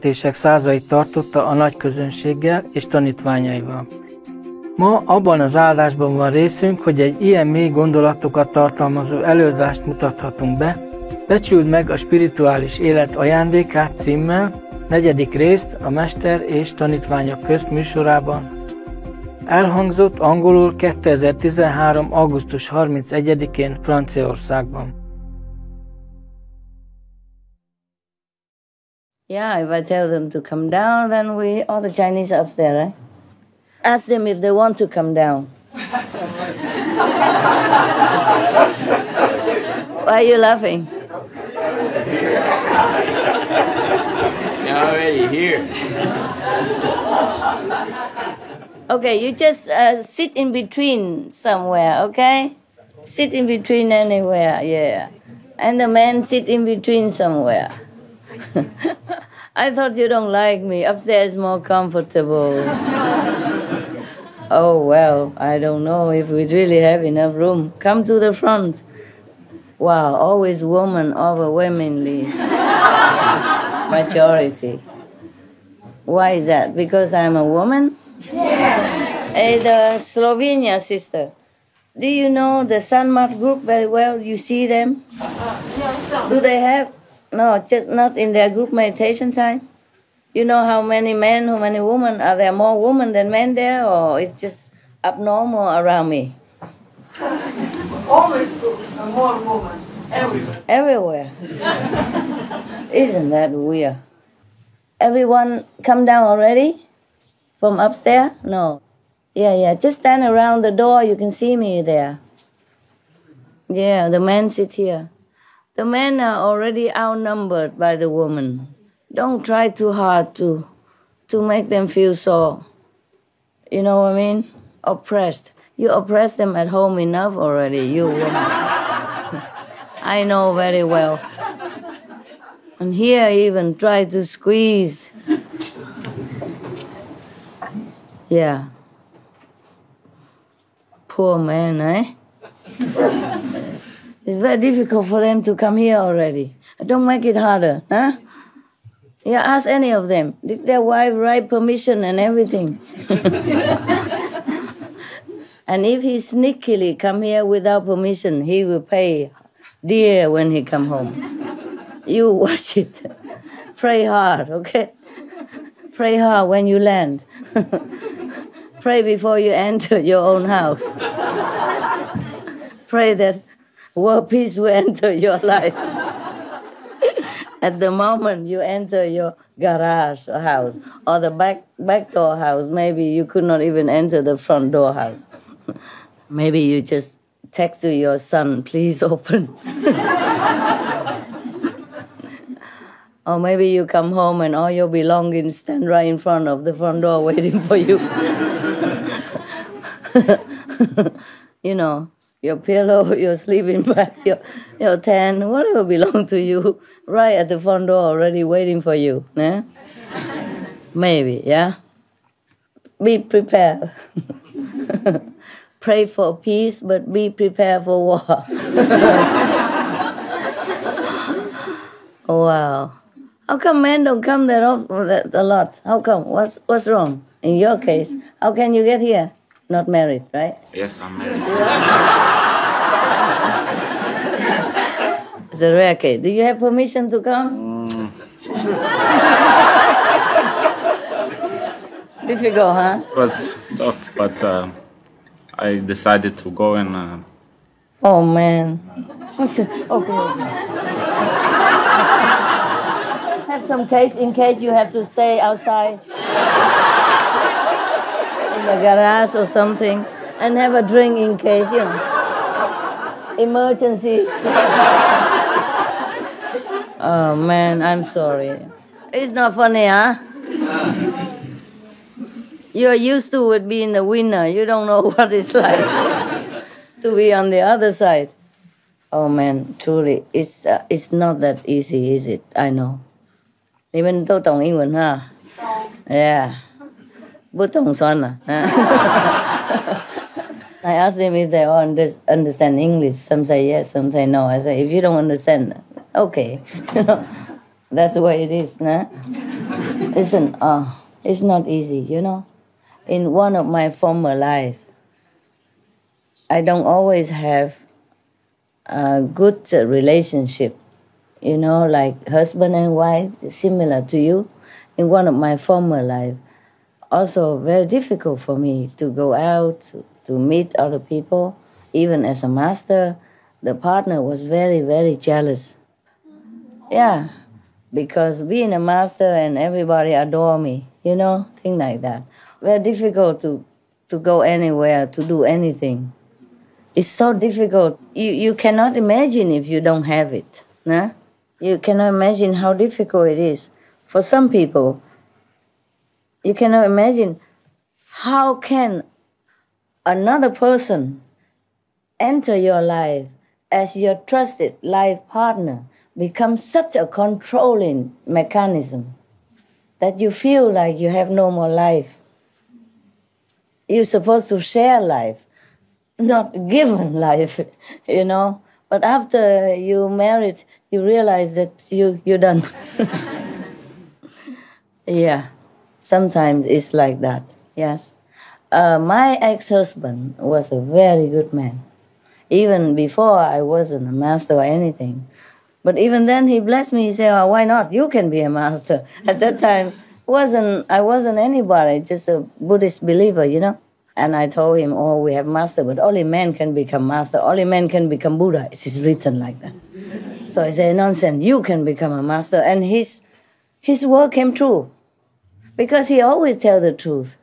beszélgetések százait tartotta a nagy közönséggel és tanítványaival. Ma abban az áldásban van részünk, hogy egy ilyen mély gondolatokat tartalmazó előadást mutathatunk be. Becsüld meg a spirituális élet ajándékát címmel, 4. részt a Mester és Tanítványok közt műsorában. Elhangzott angolul 2013. augusztus 31-én Franciaországban. Yeah, if I tell them to come down, then all the Chinese are upstairs, right? Ask them if they want to come down. Why are you laughing? They're already here. Okay, you just sit in between somewhere, okay? Sit in between anywhere, yeah. And the men sit in between somewhere. I thought you don't like me. Upstairs is more comfortable. Oh, well, I don't know if we really have enough room. Come to the front. Wow, always women overwhelmingly majority. Why is that? Because I'm a woman? Yes. Hey, the Slovenia sister. Do you know the Sanmat group very well? You see them? Do they have? No, just not in their group meditation time. You know how many men, how many women? Are there more women than men there, or it's just abnormal around me? Always more women, everywhere. Everywhere. Isn't that weird? Everyone come down already? From upstairs? No. Yeah. Just stand around the door. You can see me there. Yeah, the men sit here. The men are already outnumbered by the women. Don't try too hard to make them feel so, you know what I mean? Oppressed. You oppress them at home enough already, you woman. I know very well. And here even try to squeeze. Yeah. Poor man, eh? It's very difficult for them to come here already. Don't make it harder, huh? Yeah, ask any of them. Did their wife write permission and everything? And if he sneakily come here without permission, he will pay dear when he come home. You watch it. Pray hard, okay? Pray hard when you land. Pray before you enter your own house. Pray that world peace will enter your life. At the moment you enter your garage or house, or the back door house, maybe you could not even enter the front door house. Maybe you just text to your son, please open. Or maybe you come home and all your belongings stand right in front of the front door waiting for you. You know, your pillow, your sleeping bag, your tent, whatever belongs to you, right at the front door already waiting for you. Yeah? Maybe, yeah? Be prepared. Pray for peace, but be prepared for war. Wow. How come men don't come that often, a lot? How come? What's wrong? In your case, how can you get here? Not married, right? Yes, I'm married. It's a rare case. Do you have permission to come? Difficult, huh? It was tough, but I decided to go and... Oh, man. Okay. Have some case in case you have to stay outside in the garage or something, and have a drink in case, you know, emergency. Oh man, I'm sorry. It's not funny, huh? You're used to it being the winner. You don't know what it's like to be on the other side. Oh man, truly, it's not that easy, is it? I know. Ni mình tôi tổng English, huh? Yeah. Bố tổng son à? I asked them if they all understand English. Some say yes, some say no. I say, if you don't understand, okay. You know, that's the way it is, nah? It's not easy, you know. In one of my former life, I don't always have a good relationship, you know, like husband and wife, similar to you. In one of my former life, also very difficult for me to go out, to meet other people. Even as a master, the partner was very, very jealous. Yeah, because being a master and everybody adore me, you know, things like that. Very difficult to go anywhere, to do anything. It's so difficult. You cannot imagine if you don't have it. Nah? You cannot imagine how difficult it is. For some people, you cannot imagine how can another person enter your life as your trusted life partner, become such a controlling mechanism that you feel like you have no more life. You're supposed to share life, not given life, you know. But after you married, you realize that you're done. Yeah, sometimes it's like that, yes. My ex-husband was a very good man. Even before I wasn't a master or anything. But even then he blessed me. He said, oh, why not? You can be a master. At that time, I wasn't anybody, just a Buddhist believer, you know. And I told him, oh, we have master, but only men can become master. Only men can become Buddha. It's written like that. So I said, nonsense, you can become a master. And his word came true. Because he always tells the truth.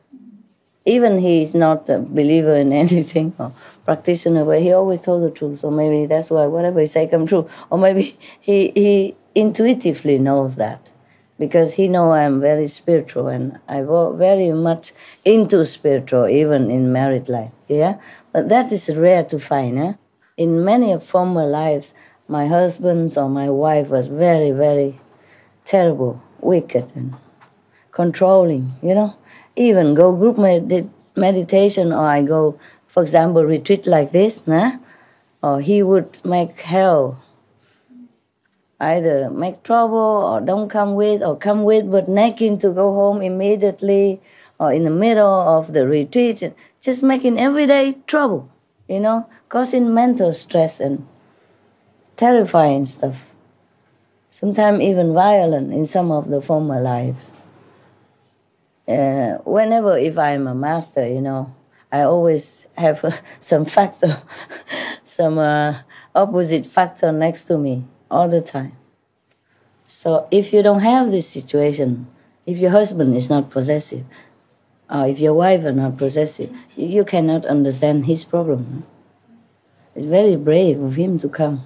Even he's not a believer in anything or practitioner, but he always told the truth. So maybe that's why whatever he say come true. Or maybe he intuitively knows that. Because he knows I'm very spiritual and I was very much into spiritual, even in married life. Yeah? But that is rare to find. Eh? In many former lives, my husband or my wife was very, very terrible, wicked, and controlling, you know. Even go group meditation, or I go, for example, retreat like this, nah? Or he would make hell. Either make trouble or don't come with, or come with but nagging to go home immediately, or in the middle of the retreat, just making everyday trouble, you know, causing mental stress and terrifying stuff. Sometimes even violent in some of the former lives. Whenever, if I'm a master, you know, I always have some factor, some opposite factor next to me all the time. So if you don't have this situation, if your husband is not possessive, or if your wife is not possessive, you cannot understand his problem. It's very brave of him to come,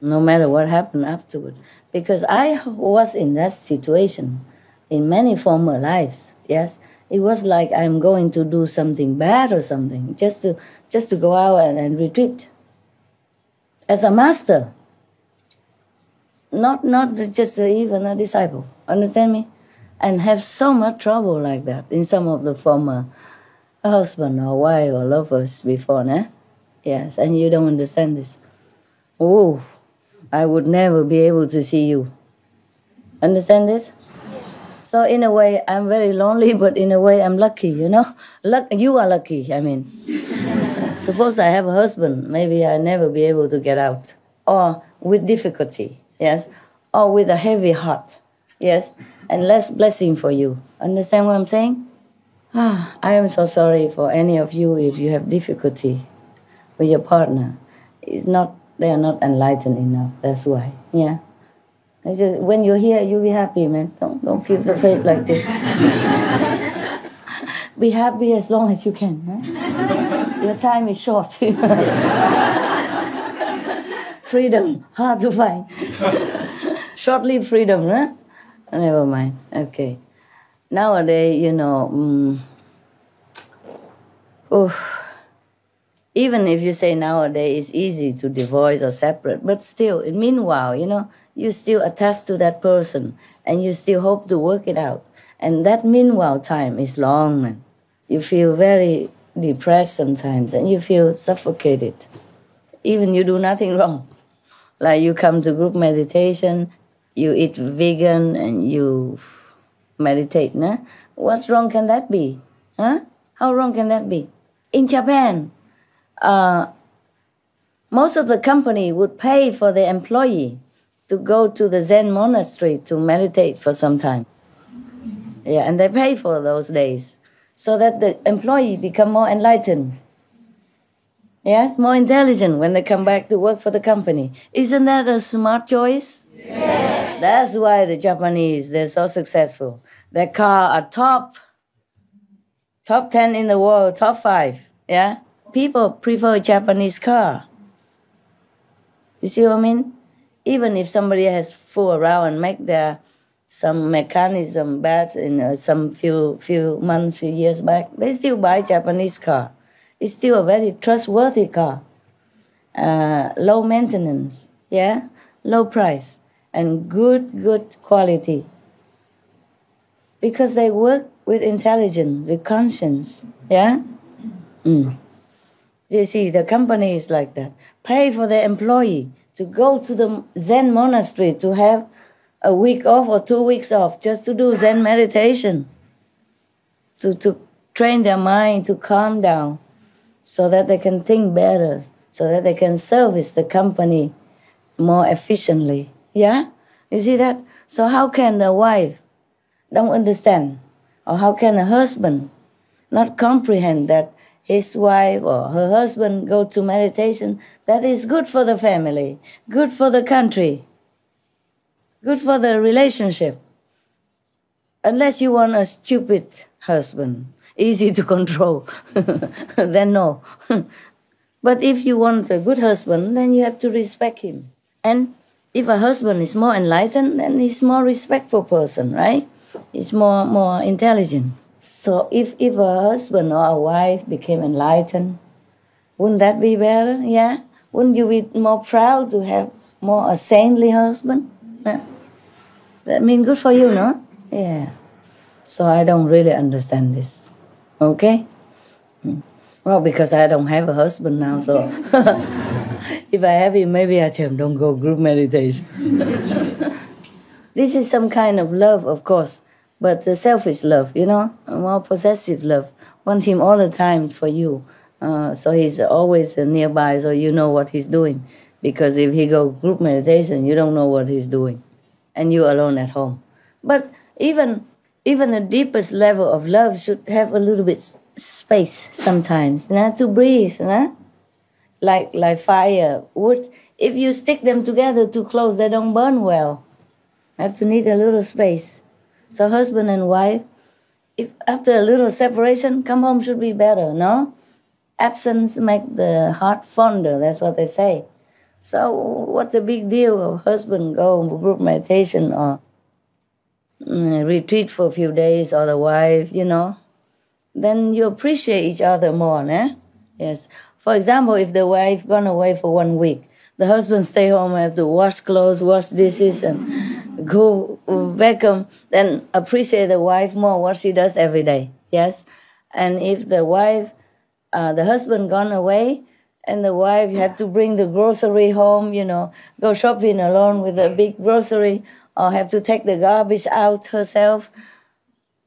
no matter what happened afterward. Because I was in that situation in many former lives, yes. It was like I'm going to do something bad or something, just to go out and retreat. As a master, not just even a disciple, understand me? And have so much trouble like that in some of the former husband or wife or lovers before, nah? Yes, and you don't understand this. Oh, I would never be able to see you. Understand this? So in a way, I'm very lonely, but in a way, I'm lucky, you know? You are lucky, I mean. Suppose I have a husband, maybe I'll never be able to get out. Or with difficulty, yes? Or with a heavy heart, yes? And less blessing for you. Understand what I'm saying? I am so sorry for any of you if you have difficulty with your partner. They are not enlightened enough, that's why, yeah? When you're here, you'll be happy, man. Don't keep the faith like this. Be happy as long as you can. Huh? Your time is short. Freedom, hard to find. Short-lived freedom, huh? Never mind. Okay. Nowadays, you know, even if you say nowadays it's easy to divorce or separate, but still, meanwhile, you know, you still attached to that person and you still hope to work it out. And that meanwhile time is long, and you feel very depressed sometimes and you feel suffocated. Even you do nothing wrong. Like you come to group meditation, you eat vegan and you meditate. Nah? What's wrong can that be? Huh? How wrong can that be? In Japan, most of the company would pay for the employee to go to the Zen monastery to meditate for some time. Yeah, and they pay for those days so that the employee become more enlightened. Yes, more intelligent when they come back to work for the company. Isn't that a smart choice? Yes. That's why the Japanese, they're so successful. Their car are top 10 in the world, top 5. Yeah, people prefer Japanese car. You see what I mean? Even if somebody has fool around and make some mechanism bad in some few months, few years back, they still buy Japanese car. It's still a very trustworthy car. Low maintenance, yeah, low price, and good quality. Because they work with intelligence, with conscience, yeah? You see, the company is like that. Pay for the employee to go to the Zen monastery to have a week off or 2 weeks off just to do Zen meditation, to train their mind to calm down so that they can think better, so that they can service the company more efficiently. Yeah? You see that? So how can the wife don't understand? Or how can a husband not comprehend that his wife or her husband go to meditation? That is good for the family, good for the country, good for the relationship. Unless you want a stupid husband, easy to control, then no. But if you want a good husband, then you have to respect him. And if a husband is more enlightened, then he's more respectful person, right? He's more intelligent. So if a husband or a wife became enlightened, wouldn't that be better? Yeah? Wouldn't you be more proud to have more a saintly husband? Yeah. That means good for you, no? Yeah. So I don't really understand this. Okay? Well, because I don't have a husband now, so if I have him, maybe I tell him, don't go group meditation. This is some kind of love, of course, but the selfish love, you know, a more possessive love. Want him all the time for you. So he's always nearby, so you know what he's doing. Because if he go group meditation, you don't know what he's doing. And you're alone at home. But even the deepest level of love should have a little bit space sometimes, to breathe, like fire, wood. If you stick them together too close, they don't burn well. Have to need a little space. So husband and wife, if after a little separation, come home should be better, no? Absence make the heart fonder, that's what they say. So what's the big deal of husband go group meditation or retreat for a few days, or the wife, then you appreciate each other more, Yes. For example, if the wife gone away for 1 week, the husband stay home and have to wash clothes, wash dishes, and go vacuum, then appreciate the wife more, what she does every day, yes? And if the wife, the husband gone away, and the wife have to bring the grocery home, go shopping alone with a big grocery, or have to take the garbage out herself,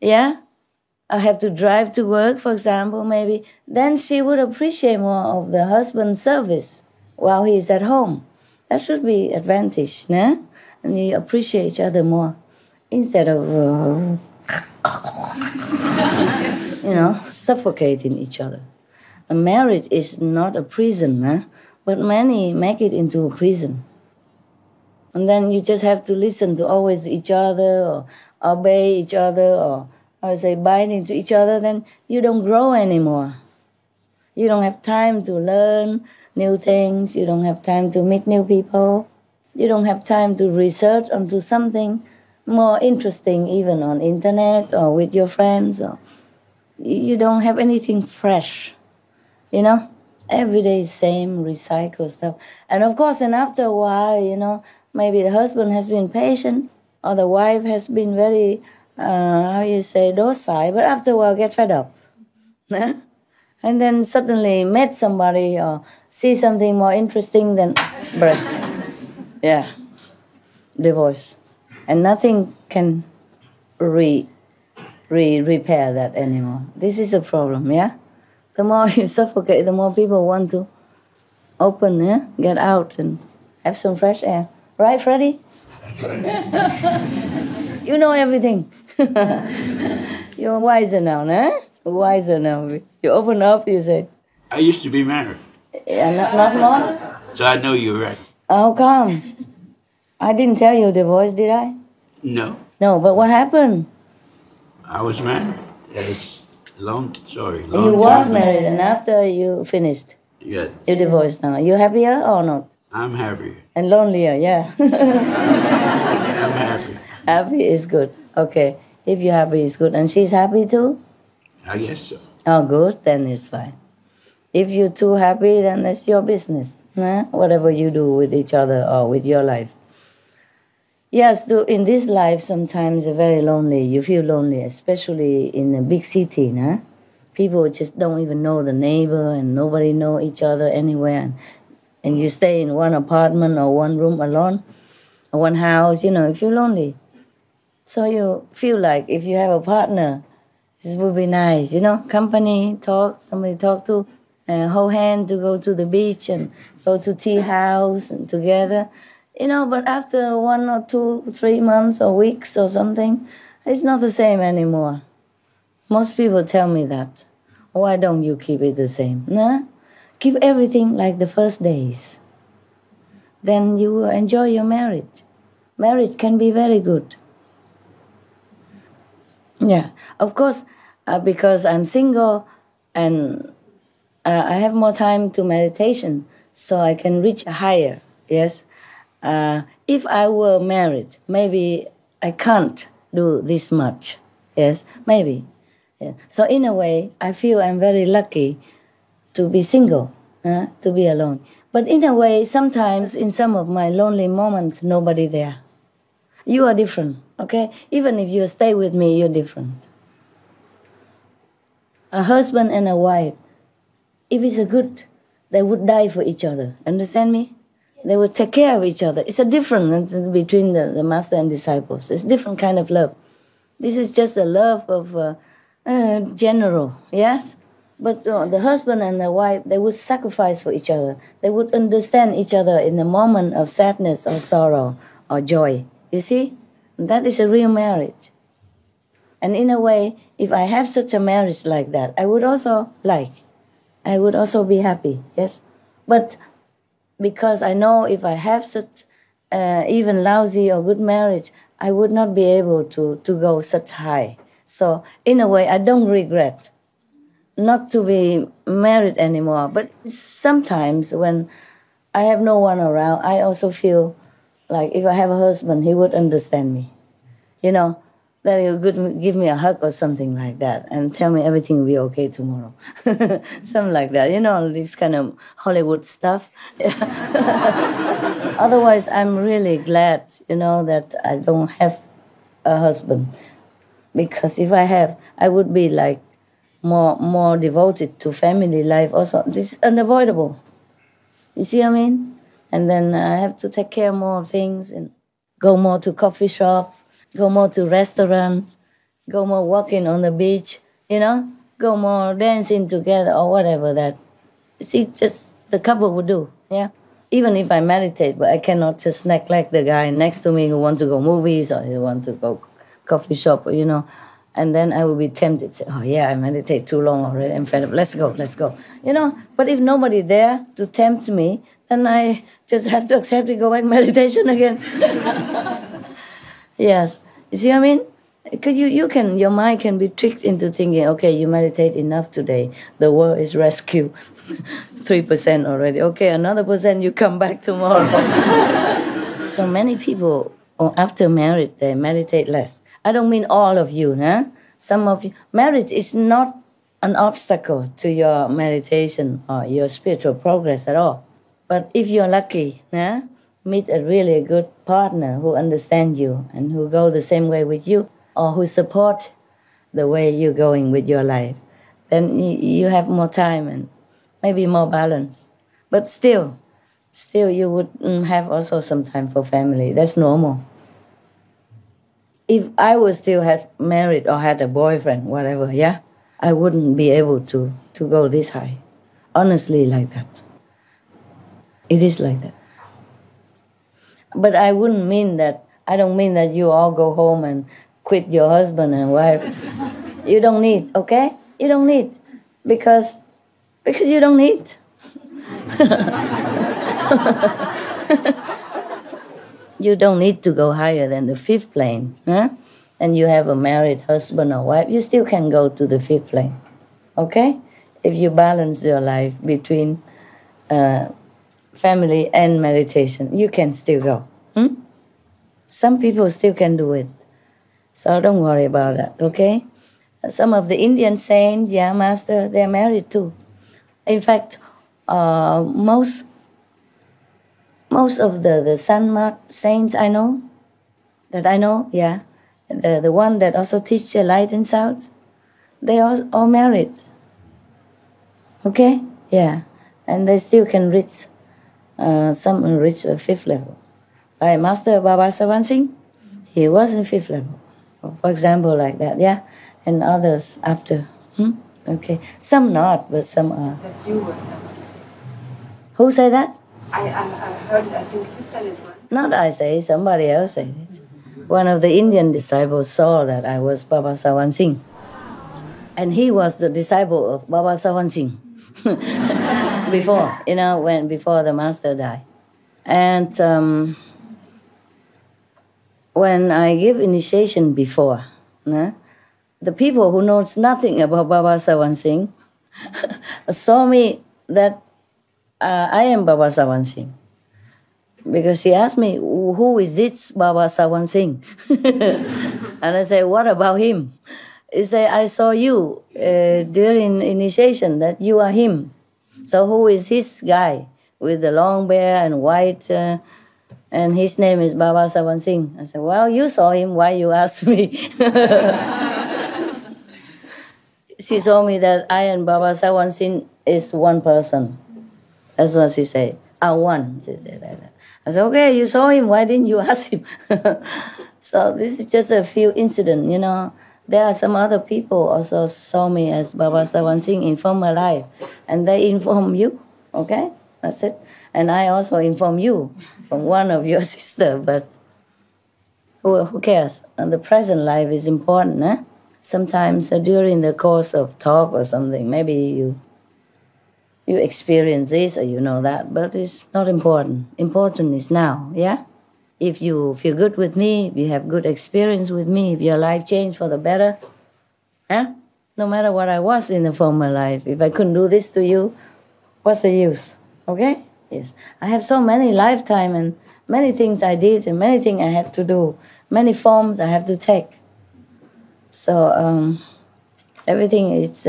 yeah? Or have to drive to work, for example, maybe, then she would appreciate more of the husband's service while he is at home. That should be advantage, and you appreciate each other more instead of, suffocating each other. A marriage is not a prison, but many make it into a prison. And then you just have to listen to always each other, or obey each other, or binding to each other, then you don't grow anymore. You don't have time to learn new things. You don't have time to meet new people. You don't have time to research onto something more interesting, even on internet or with your friends. Or you don't have anything fresh, Every day same recycle stuff. And of course, then after a while, maybe the husband has been patient, or the wife has been very, docile, but after a while get fed up. And then suddenly met somebody or see something more interesting than breath. Yeah, divorce. And nothing can repair that anymore. This is a problem, yeah? The more you suffocate, the more people want to open, yeah? Get out and have some fresh air. Right, Freddie? You know everything. You're wiser now, nah? Wiser now. You open up, you say. I used to be married. Yeah, not more? So I know you're right. How come? I didn't tell you divorce, did I? No, No, but what happened? I was married. It's a long story. You was married, and after you finished, Yes, you divorced now. You happier or not? I'm happy. And lonelier, yeah. I'm happy. Happy is good. Okay. If you're happy, it's good. And she's happy too? I guess so. Oh, good. Then it's fine. If you're too happy, then that's your business. Nah? Whatever you do with each other or with your life. Yes, in this life, sometimes you're very lonely. You feel lonely, especially in a big city. Nah? People just don't even know the neighbor and nobody know each other anywhere. And you stay in one apartment or one room alone or one house, you feel lonely. So you feel like if you have a partner, this would be nice, company, talk, somebody talk to, hold hand to go to the beach and go to tea house and together. But after 1 or 2, 3 months or weeks or something, it's not the same anymore. Most people tell me that. Why don't you keep it the same? Nah? Keep everything like the first days. Then you will enjoy your marriage. Marriage can be very good. Yeah, of course, because I'm single and I have more time to meditation, so I can reach higher, yes. If I were married, maybe I can't do this much, yes, maybe. Yeah. So in a way, I feel I'm very lucky to be single, to be alone. But in a way, sometimes in some of my lonely moments, nobody there. You are different, okay? Even if you stay with me, you're different. A husband and a wife, if it's a good, they would die for each other. Understand me? They would take care of each other. It's a difference between the master and disciples. It's a different kind of love. This is just a love of general, yes? But the husband and the wife, they would sacrifice for each other. They would understand each other in the moment of sadness or sorrow or joy. You see? That is a real marriage. And in a way, if I have such a marriage like that, I would also I would also be happy, yes? But because I know if I have such even lousy or good marriage, I would not be able to go such high. So in a way, I don't regret not to be married anymore. But sometimes when I have no one around, I also feel like if I have a husband, he would understand me. That he would give me a hug or something like that and tell me everything will be okay tomorrow. Something like that. This kind of Hollywood stuff. Otherwise, I'm really glad, that I don't have a husband. Because if I have, I would be like more devoted to family life also. This is unavoidable. You see what I mean? And then I have to take care more of things and go more to coffee shop, go more to restaurants, go more walking on the beach, go more dancing together or whatever that. See, just the couple would do, yeah? Even if I meditate, but I cannot just neglect the guy next to me who wants to go movies or who wants to go coffee shop, and then I will be tempted to say, oh yeah, I meditate too long already, I'm fed up, let's go. But if nobody there to tempt me, then I just have to accept to go back meditation again. Yes, you see what I mean? Because your mind can be tricked into thinking, okay, you meditate enough today, the world is rescued, 3% already. Okay, another percent, you come back tomorrow. So many people, after marriage, they meditate less. I don't mean all of you, huh? Some of you. Marriage is not an obstacle to your meditation or your spiritual progress at all. But if you're lucky, meet a really good partner who understands you and who go the same way with you or who support the way you're going with your life, then you have more time and maybe more balance. But still you would have also some time for family. That's normal. if I was still had married or had a boyfriend, whatever, yeah, I wouldn't be able to go this high. Honestly, like that. It is like that. But I don't mean that you all go home and quit your husband and wife. You don't need, okay? You don't need. Because you don't need. You don't need to go higher than the fifth plane, huh? And you have a married husband or wife, you still can go to the fifth plane, okay? If you balance your life between family and meditation, you can still go. Some people still can do it, so don't worry about that, okay? Some of the Indian saints, yeah, master, they're married too. In fact, most of the Sanmat saints I know, yeah, the one that also teach light and sound, they are all married. Okay, yeah, and they still can reach. Some reach a fifth level. Like Master Baba Sawan Singh, he was in fifth level, for example, like that, yeah, and others after. Okay, some not, but some are. That you were someone. Who said that? I heard it. I think you said it once. Not I say, somebody else said it. One of the Indian disciples saw that I was Baba Sawan Singh. And he was the disciple of Baba Sawan Singh. Before the master died. And when I give initiation before, the people who knows nothing about Baba Sawan Singh saw me that I am Baba Sawan Singh. Because he asked me, who is this Baba Sawan Singh? And I say, what about him? He said, I saw you during initiation that you are him. So who is his guy with the long beard and white, and his name is Baba Sawan Singh? I said, well, you saw him, why you ask me? She told me that I and Baba Sawan Singh is one person. That's what she said. One, she said like that. I said, okay, you saw him, why didn't you ask him? So this is just a few incidents, There are some other people also saw me as Baba Sawan Singh in former life, and they inform you, okay? That's it. And I also inform you from one of your sisters, but who cares? And the present life is important, eh? Sometimes during the course of talk or something, maybe you experience this or you know that, but it's not important. Important is now, yeah? If you feel good with me, if you have good experience with me, if your life changed for the better, no matter what I was in the former life, if I couldn't do this to you, what's the use? Okay? Yes. I have so many lifetime and many things I did and many things I had to do, many forms I have to take. So everything is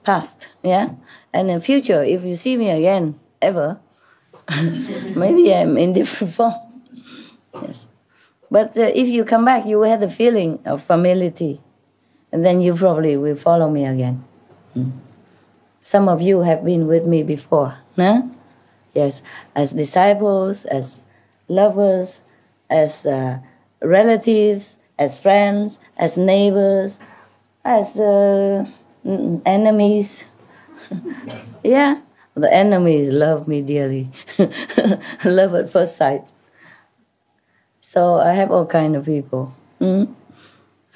past, yeah? And in the future, if you see me again, ever, maybe I'm in different form. Yes. But if you come back, you will have the feeling of familiarity. And then you probably will follow me again. Some of you have been with me before, no? Yes, as disciples, as lovers, as relatives, as friends, as neighbors, as enemies. Yeah, the enemies love me dearly. Love at first sight. So I have all kind of people. All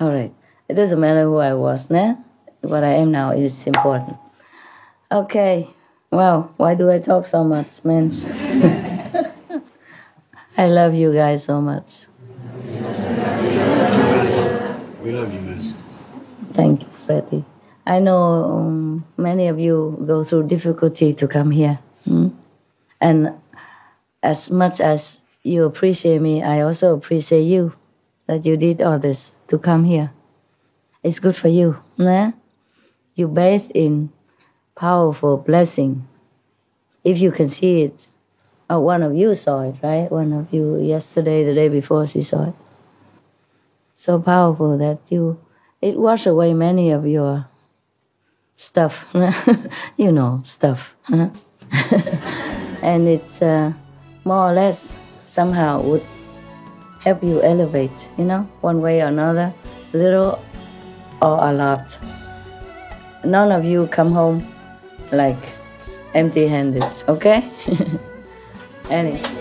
right. It doesn't matter who I was, nah? What I am now is important. Okay. Wow, why do I talk so much, man? I love you guys so much. We love you, man. Thank you, Freddie. I know many of you go through difficulty to come here. And as much as you appreciate me, I also appreciate you, that you did all this to come here. It's good for you, nah? You bathe in powerful blessing. If you can see it, one of you saw it, right? One of you yesterday, the day before, she saw it. So powerful that it washed away many of your stuff, stuff. And it's more or less somehow would help you elevate, you know, one way or another, little or a lot. None of you come home like empty-handed, okay? Anyway.